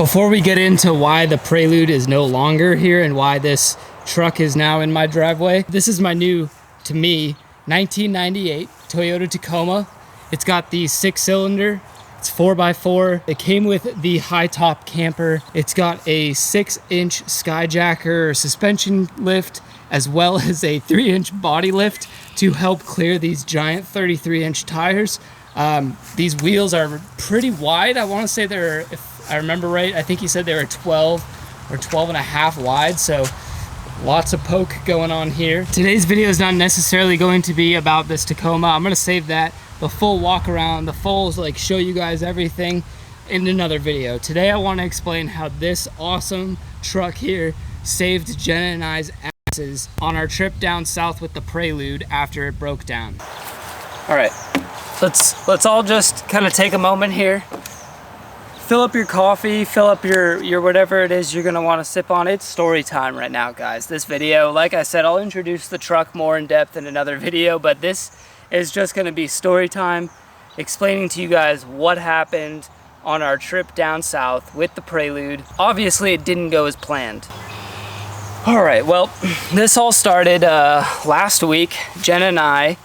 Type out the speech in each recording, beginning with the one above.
Before we get into why the Prelude is no longer here and why this truck is now in my driveway, this is my new, to me, 1998 Toyota Tacoma. It's got the 6-cylinder, it's 4x4. It came with the high top camper. It's got a 6-inch skyjacker suspension lift, as well as a 3-inch body lift to help clear these giant 33-inch tires. These wheels are pretty wide. I want to say they're, if I remember right, I think he said they were 12 or 12 and a half wide, so lots of poke going on here. Today's video is not necessarily going to be about this Tacoma. I'm going to save that, the full walk around, the full like show you guys everything in another video. Today I want to explain how this awesome truck here saved Jenna and I's asses on our trip down south with the Prelude after it broke down. All right, let's all just kind of take a moment here. Fill up your coffee, fill up your whatever it is you're gonna wanna sip on. It's story time right now, guys. This video, like I said, I'll introduce the truck more in depth in another video, but this is just gonna be story time, explaining to you guys what happened on our trip down south with the Prelude. Obviously, it didn't go as planned. All right, well, this all started last week. Jenna and I,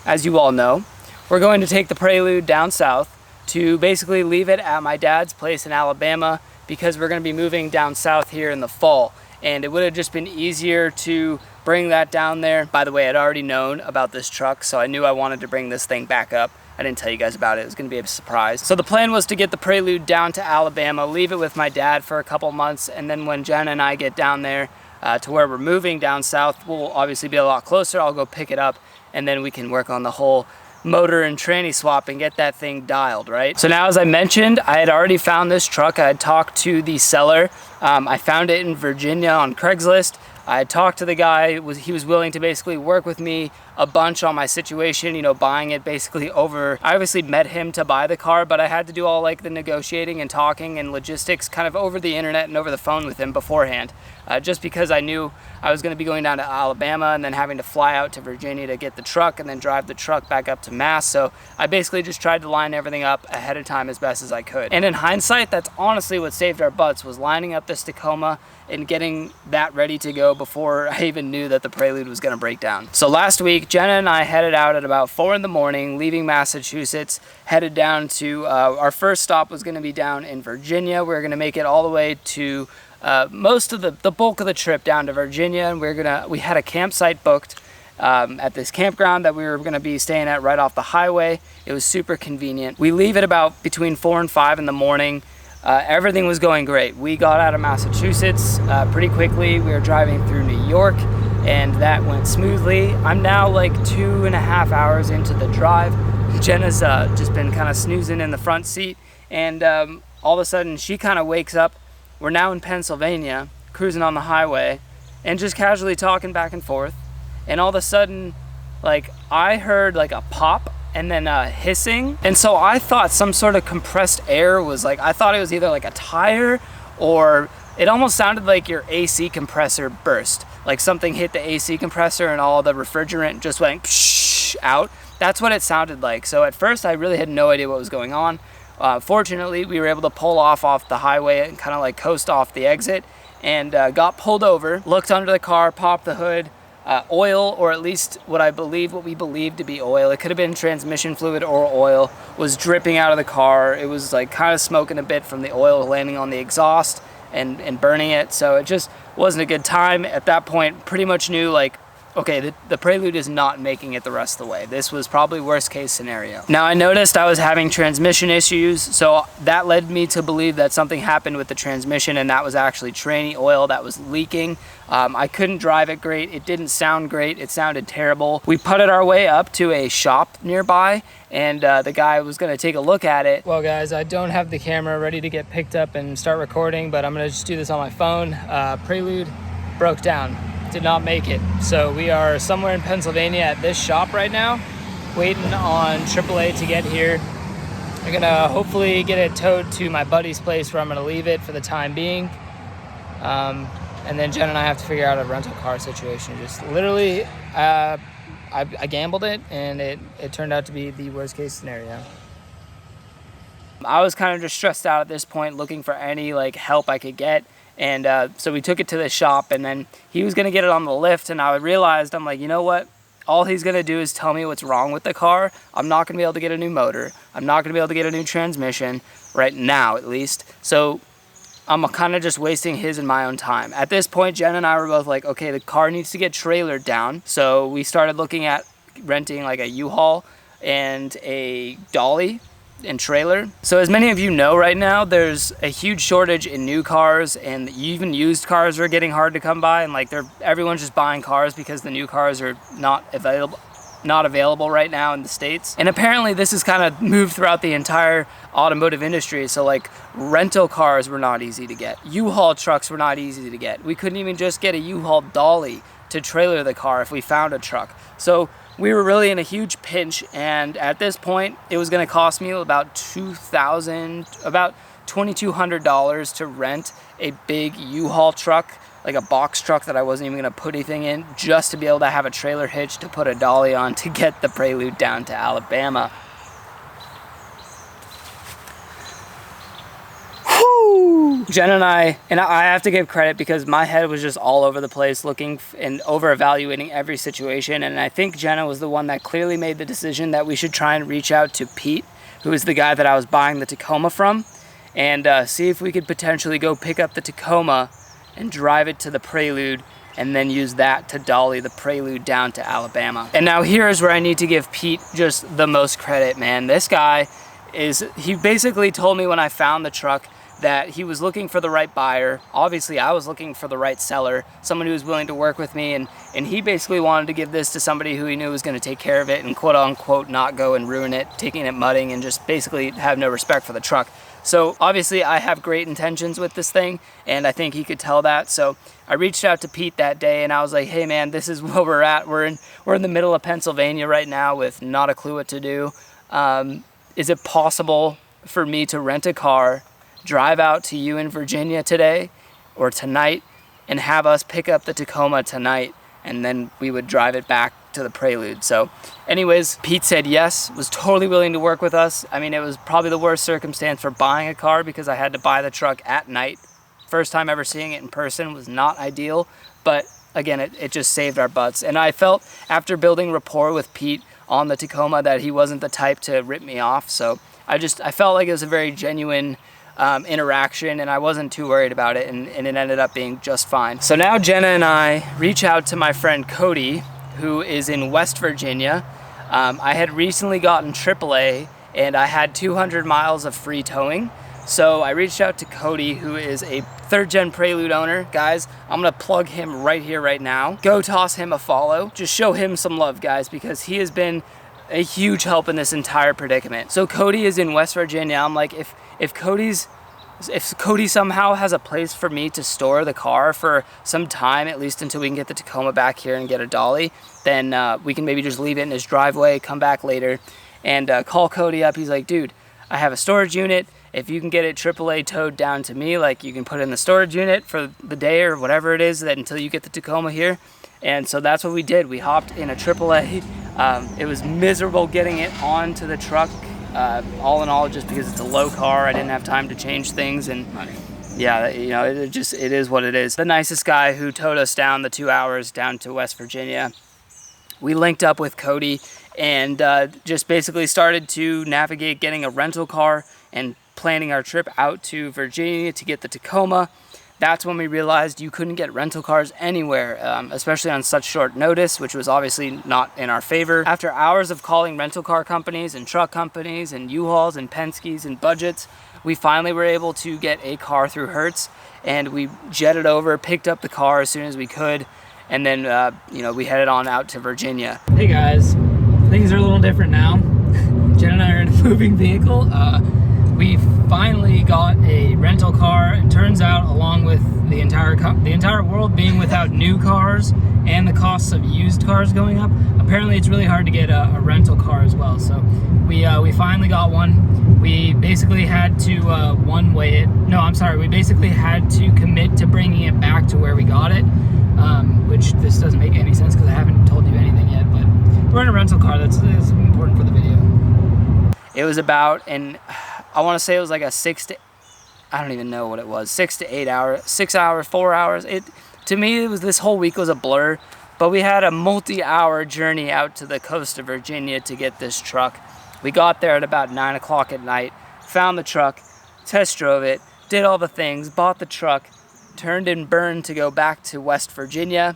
as you all know, we're going to take the Prelude down south to basically leave it at my dad's place in Alabama because we're going to be moving down south here in the fall. And it would have just been easier to bring that down there. By the way, I'd already known about this truck, so I knew I wanted to bring this thing back up. I didn't tell you guys about it. It was going to be a surprise. So the plan was to get the Prelude down to Alabama, leave it with my dad for a couple months, and then when Jenna and I get down there to where we're moving down south, we'll obviously be a lot closer. I'll go pick it up, and then we can work on the whole motor and tranny swap and get that thing dialed, right? So now, as I mentioned, I had already found this truck. I had talked to the seller. I found it in Virginia on Craigslist. I had talked to the guy. He was willing to basically work with me a bunch on my situation, you know, buying it basically over. I obviously met him to buy the car, but I had to do all like the negotiating and talking and logistics kind of over the internet and over the phone with him beforehand, just because I knew I was going to be going down to Alabama and then having to fly out to Virginia to get the truck and then drive the truck back up to Mass. So I basically just tried to line everything up ahead of time as best as I could. And in hindsight, that's honestly what saved our butts, was lining up this Tacoma and getting that ready to go before I even knew that the Prelude was going to break down. So last week, Jenna and I headed out at about 4 in the morning, leaving Massachusetts, headed down to, our first stop was going to be down in Virginia. We were going to make it all the way to most of the bulk of the trip down to Virginia, and we had a campsite booked at this campground that we were going to be staying at right off the highway. It was super convenient. We leave at about between 4 and 5 in the morning. Everything was going great. We got out of Massachusetts pretty quickly. We were driving through New York, and that went smoothly. I'm now like 2.5 hours into the drive. Jenna's just been kind of snoozing in the front seat, and all of a sudden she kind of wakes up. We're now in Pennsylvania, cruising on the highway, and just casually talking back and forth. And all of a sudden, like, I heard like a pop and then hissing. And so I thought some sort of compressed air was like, I thought it was either like a tire, or it almost sounded like your AC compressor burst. Like something hit the AC compressor and all the refrigerant just went psh out. That's what it sounded like. So at first I really had no idea what was going on. Fortunately, we were able to pull off the highway and kind of like coast off the exit, and got pulled over, looked under the car, popped the hood. Oil, or at least what we believed to be oil, it could have been transmission fluid or oil, was dripping out of the car. It was like kind of smoking a bit from the oil landing on the exhaust and burning it. So it just wasn't a good time. At that point, pretty much knew like, okay, the Prelude is not making it the rest of the way. This was probably worst case scenario. Now, I noticed I was having transmission issues, so that led me to believe that something happened with the transmission, and that was actually tranny oil that was leaking. I couldn't drive it great. It didn't sound great. It sounded terrible. We putted our way up to a shop nearby, and the guy was gonna take a look at it. Well, guys, I don't have the camera ready to get picked up and start recording, but I'm gonna just do this on my phone. Prelude broke down. Did not make it. So we are somewhere in Pennsylvania at this shop right now, waiting on AAA to get here. I'm gonna hopefully get it towed to my buddy's place where I'm gonna leave it for the time being. And then Jen and I have to figure out a rental car situation. Just literally, I gambled it, and it turned out to be the worst case scenario. I was kind of just stressed out at this point, looking for any like help I could get. And so we took it to the shop, and then he was gonna get it on the lift, and I realized, I'm like, you know what? All he's gonna do is tell me what's wrong with the car. I'm not gonna be able to get a new motor. I'm not gonna be able to get a new transmission right now, at least. So I'm kind of just wasting his and my own time. At this point, Jen and I were both like, okay, the car needs to get trailered down. So we started looking at renting like a U-Haul and a dolly and trailer. So as many of you know right now, there's a huge shortage in new cars, and even used cars are getting hard to come by, and like everyone's just buying cars because the new cars are not available right now in the States. And apparently this has kind of moved throughout the entire automotive industry. So like rental cars were not easy to get. U-Haul trucks were not easy to get. We couldn't even just get a U-Haul dolly to trailer the car if we found a truck. So we were really in a huge pinch, and at this point it was going to cost me about $2,200 to rent a big U-Haul truck, like a box truck that I wasn't even going to put anything in, just to be able to have a trailer hitch to put a dolly on to get the Prelude down to Alabama. Jen and I have to give credit because my head was just all over the place looking and over evaluating every situation. And I think Jenna was the one that clearly made the decision that we should try and reach out to Pete, who is the guy that I was buying the Tacoma from, and see if we could potentially go pick up the Tacoma and drive it to the Prelude, and then use that to dolly the Prelude down to Alabama. And now here's where I need to give Pete just the most credit, man. This guy he basically told me when I found the truck that he was looking for the right buyer. Obviously, I was looking for the right seller, someone who was willing to work with me, and he basically wanted to give this to somebody who he knew was going to take care of it and quote unquote not go and ruin it, taking it mudding, and just basically have no respect for the truck. So obviously I have great intentions with this thing, and I think he could tell that. So I reached out to Pete that day, and I was like, hey man, this is where we're at. We're in the middle of Pennsylvania right now with not a clue what to do. Is it possible for me to rent a car, drive out to you in Virginia today or tonight, and have us pick up the Tacoma tonight, and then we would drive it back to the Prelude? So anyways, Pete said yes, was totally willing to work with us. I mean, it was probably the worst circumstance for buying a car because I had to buy the truck at night. First time ever seeing it in person, was not ideal, but again, it just saved our butts. And I felt after building rapport with Pete on the Tacoma that he wasn't the type to rip me off. So I felt like it was a very genuine interaction, and I wasn't too worried about it, and it ended up being just fine. So now Jenna and I reach out to my friend Cody, who is in West Virginia. I had recently gotten AAA, and I had 200 miles of free towing. So I reached out to Cody, who is a third-gen Prelude owner. Guys, I'm gonna plug him right here, right now. Go toss him a follow. Just show him some love, guys, because he has been a huge help in this entire predicament. So Cody is in West Virginia. I'm like, if Cody somehow has a place for me to store the car for some time, at least until we can get the Tacoma back here and get a dolly, then we can maybe just leave it in his driveway, come back later, and call Cody up. He's like, dude, I have a storage unit. If you can get it AAA towed down to me, like you can put it in the storage unit for the day or whatever it is that until you get the Tacoma here. And so that's what we did. We hopped in a AAA. It was miserable getting it onto the truck. All in all, just because it's a low car, I didn't have time to change things, and yeah, you know, it is what it is. The nicest guy who towed us down the 2 hours down to West Virginia. We linked up with Cody and just basically started to navigate getting a rental car and planning our trip out to Virginia to get the Tacoma. That's when we realized you couldn't get rental cars anywhere, especially on such short notice, which was obviously not in our favor. After hours of calling rental car companies and truck companies and U-Hauls and Penske's and budgets, we finally were able to get a car through Hertz, and we jetted over, picked up the car as soon as we could, and then you know, we headed on out to Virginia. Hey guys, things are a little different now. Jen and I are in a moving vehicle. We finally got a rental car. It turns out, along with the entire world being without new cars and the costs of used cars going up, apparently it's really hard to get a rental car as well. So we finally got one. We basically had to one-way it. No, I'm sorry. We basically had to commit to bringing it back to where we got it, which this doesn't make any sense because I haven't told you anything yet. But we're in a rental car. That's important for the video. It was about an I want to say it was like a I don't even know what it was, 6 to 8 hours, 6 hours, 4 hours. To me, it was, this whole week was a blur, but we had a multi-hour journey out to the coast of Virginia to get this truck. We got there at about 9 o'clock at night, found the truck, test drove it, did all the things, bought the truck, turned in burn to go back to West Virginia.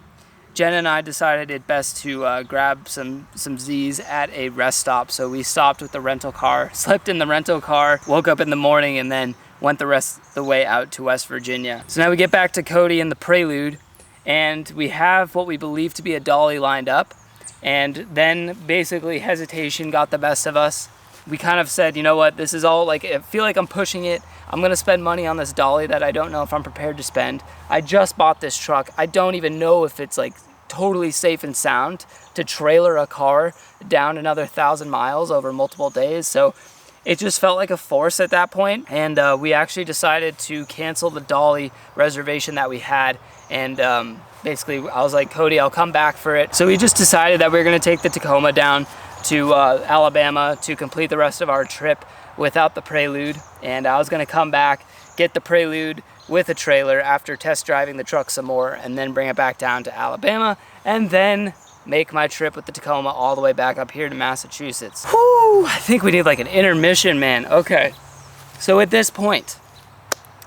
Jen and I decided it best to grab some Z's at a rest stop, so we stopped with the rental car, slept in the rental car, woke up in the morning, and then went the rest of the way out to West Virginia. So now we get back to Cody and the Prelude, and we have what we believe to be a dolly lined up, and then basically hesitation got the best of us. We kind of said, you know what, this is all, like, I feel like I'm pushing it. I'm gonna spend money on this dolly that I don't know if I'm prepared to spend. I just bought this truck. I don't even know if it's like totally safe and sound to trailer a car down another 1,000 miles over multiple days. So it just felt like a force at that point, and we actually decided to cancel the dolly reservation that we had, and basically I was like, Cody, I'll come back for it. So we just decided that we were gonna take the Tacoma down to Alabama to complete the rest of our trip without the Prelude, and I was gonna come back, get the Prelude with a trailer after test driving the truck some more, and then bring it back down to Alabama, and then make my trip with the Tacoma all the way back up here to Massachusetts. Whew, I think we need like an intermission, man. Okay, so at this point,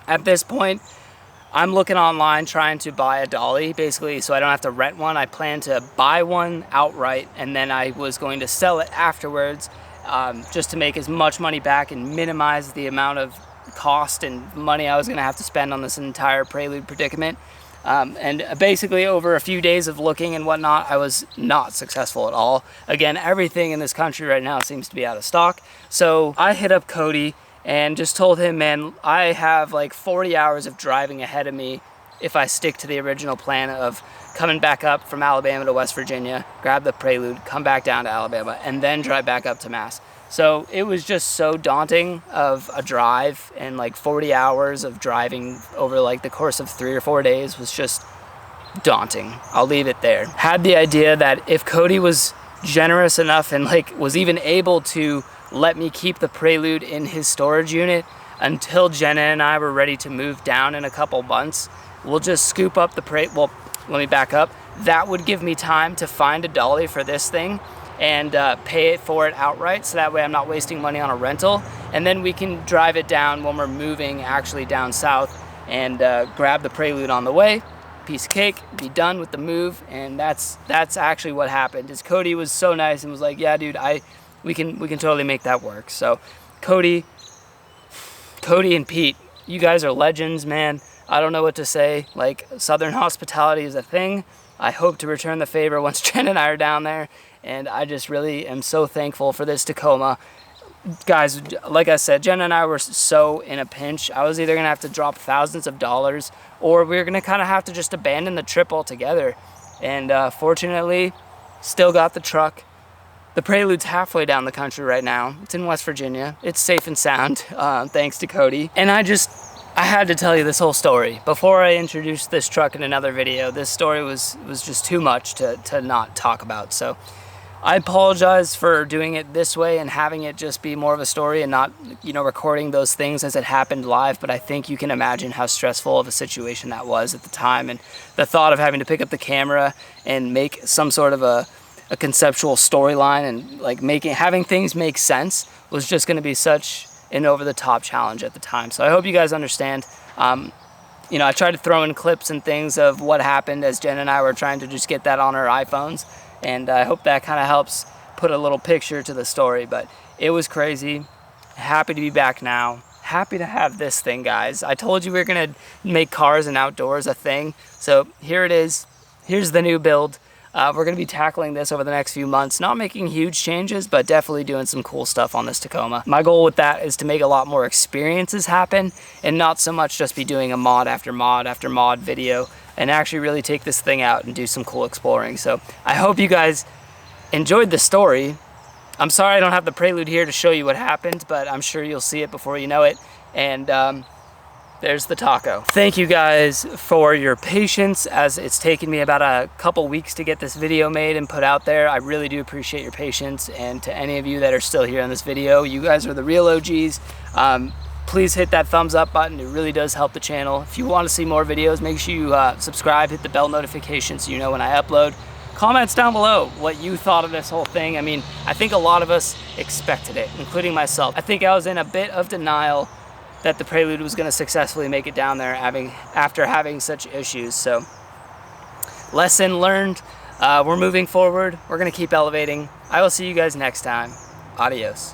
I'm looking online trying to buy a dolly, basically, so I don't have to rent one. I plan to buy one outright, and then I was going to sell it afterwards, just to make as much money back and minimize the amount of cost and money I was gonna have to spend on this entire Prelude predicament. And basically over a few days of looking and whatnot, I was not successful at all. Again, everything in this country right now seems to be out of stock. So I hit up Cody and just told him, man, I have like 40 hours of driving ahead of me if I stick to the original plan of coming back up from Alabama to West Virginia, grab the Prelude, come back down to Alabama, and then drive back up to Mass. So it was just so daunting of a drive, and like 40 hours of driving over like the course of 3 or 4 days was just daunting. I'll leave it there. Had the idea that if Cody was generous enough and like was even able to let me keep the Prelude in his storage unit until Jenna and I were ready to move down in a couple months, we'll just scoop up the Prelude. Well, let me back up. That would give me time to find a dolly for this thing and pay it for it outright, so that way I'm not wasting money on a rental, and then we can drive it down when we're moving actually down south and grab the Prelude on the way, piece of cake, be done with the move. And that's actually what happened. Is Cody was so nice and was like, yeah dude, we can totally make that work. So Cody and Pete, you guys are legends, man. I don't know what to say. Like, Southern hospitality is a thing. I hope to return the favor once Jen and I are down there, and I just really am so thankful for this Tacoma. Guys, like I said, Jen and I were so in a pinch. I was either gonna have to drop thousands of dollars, or we were gonna kind of have to just abandon the trip altogether. And fortunately, still got the truck. The Prelude's halfway down the country right now. It's in West Virginia. It's safe and sound, thanks to Cody. And I had to tell you this whole story. Before I introduced this truck in another video, this story was just too much to not talk about. So I apologize for doing it this way and having it just be more of a story and not, recording those things as it happened live. But I think you can imagine how stressful of a situation that was at the time. And the thought of having to pick up the camera and make some sort of a conceptual storyline and like having things make sense was just going to be such an over-the-top challenge at the time. So I hope you guys understand. I tried to throw in clips and things of what happened as Jen and I were trying to just get that on our iPhones, and I hope that kind of helps put a little picture to the story. But it was crazy. Happy to be back now. Happy to have this thing, guys. I told you we were gonna make cars and outdoors a thing, so here it is. Here's the new build. We're going to be tackling this over the next few months, not making huge changes, but definitely doing some cool stuff on this Tacoma. My goal with that is to make a lot more experiences happen and not so much just be doing a mod after mod after mod video, and actually really take this thing out and do some cool exploring. So I hope you guys enjoyed the story. I'm sorry I don't have the Prelude here to show you what happened, but I'm sure you'll see it before you know it. And there's the taco. Thank you guys for your patience, as it's taken me about a couple weeks to get this video made and put out there. I really do appreciate your patience, and to any of you that are still here on this video, you guys are the real OGs. Please hit that thumbs up button. It really does help the channel. If you want to see more videos, make sure you subscribe, hit the bell notification so you know when I upload. Comments down below what you thought of this whole thing. I mean, I think a lot of us expected it, including myself. I think I was in a bit of denial that the Prelude was going to successfully make it down there after having such issues. So, lesson learned. We're moving forward. We're going to keep elevating. I will see you guys next time. Adios.